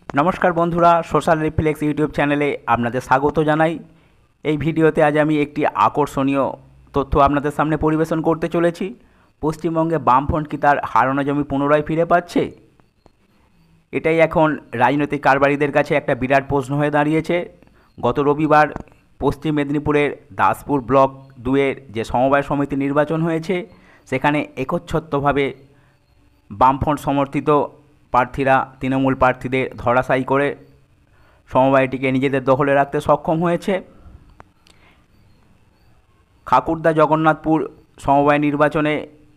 নমস্কার বন্ধুরা, social reflex YouTube চ্যানেলে আপনাদের স্বাগত জানাই। এই ভিডিওতে আজ আমি একটি আকর্ষণীয় তথ্য আপনাদের সামনে পরিবেশন করতে চলেছি। পশ্চিমবঙ্গে বামফ্রন্ট কি তার হারানো জমি পুনরায় ফিরে পাচ্ছে? এটাই এখন রাজনৈতিক কারবারিদের কাছে একটা বিরাট প্রশ্ন হয়ে দাঁড়িয়েছে। গত রবিবার পশ্চিম মেদিনীপুরের দাসপুর ব্লক 2-এর যে সমবায় সমিতি নির্বাচন হয়েছে, সেখানে একচ্ছত্রভাবে বামফ্রন্ট সমর্থিত প্রার্থীরা তৃণমূল প্রার্থীদের ধরাশায়ী করে সমবায়টিকে নিজেদের দখলে রাখতে সক্ষম হয়েছে। খাকুড়দা জগন্নাথপুর সমবায় নির্বাচনে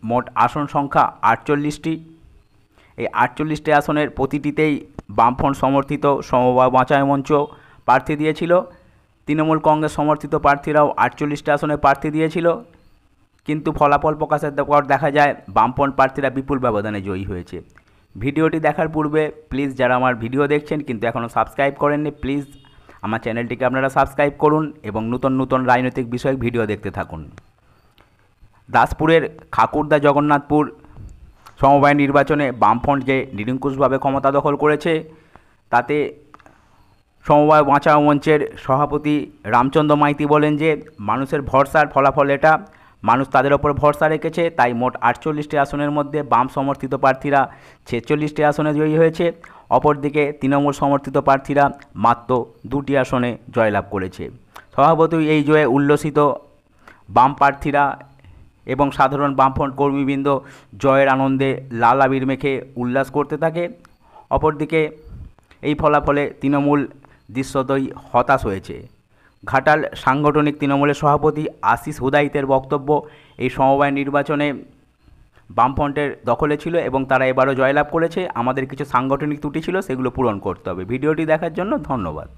মোট আসন সংখ্যা 48টি। এই 48টি আসনের প্রতিটিতেই বামফ্রন্ট সমর্থিত সমবায় বাঁচাও মঞ্চ প্রার্থী দিয়েছিল। তৃণমূল কংগ্রেস সমর্থিত প্রার্থীরাও 48টি আসনে প্রার্থী দিয়েছিল, কিন্তু ফলাফল প্রকাশের পর দেখা যায় বামফ্রন্ট প্রার্থীরা বিপুল ব্যবধানে জয়ী হয়েছে। ভিডিওটি দেখার পূর্বে প্লিজ যারা আমার ভিডিও দেখছেন কিন্তু এখনও সাবস্ক্রাইব করেননি, প্লিজ আমার চ্যানেলটিকে আপনারা সাবস্ক্রাইব করুন এবং নতুন নতুন রাজনৈতিক বিষয়ক ভিডিও দেখতে থাকুন। দাসপুরের খাকুড়দা জগন্নাথপুর সমবায় নির্বাচনে বামফ্রন্ট যে নিরঙ্কুশভাবে ক্ষমতা দখল করেছে, তাতে সমবায় বাঁচাও মঞ্চের সভাপতি রামচন্দ্র মাইতি বলেন যে মানুষের ভরসার ফলাফল এটা, মানুষ তাদের ওপর ভরসা রেখেছে, তাই মোট 48টি আসনের মধ্যে বাম সমর্থিত প্রার্থীরা 46টি আসনে জয়ী হয়েছে। অপরদিকে তৃণমূল সমর্থিত প্রার্থীরা মাত্র 2টি আসনে জয়লাভ করেছে। স্বভাবতই এই জয়ে উল্লসিত বাম প্রার্থীরা এবং সাধারণ বামফ্রন্ট কর্মীবৃন্দ জয়ের আনন্দে লাল আবির মেখে উল্লাস করতে থাকে। অপরদিকে এই ফলাফলে তৃণমূল দৃশ্যতই হতাশ হয়েছে। ঘাটাল সাংগঠনিক তৃণমূলের সভাপতি আশিস হুদাইতের বক্তব্য, এই সমবায় নির্বাচনে বামফ্রন্টের দখলে ছিল এবং তারা এবারও জয়লাভ করেছে। আমাদের কিছু সাংগঠনিক ত্রুটি ছিল, সেগুলো পূরণ করতে হবে। ভিডিওটি দেখার জন্য ধন্যবাদ।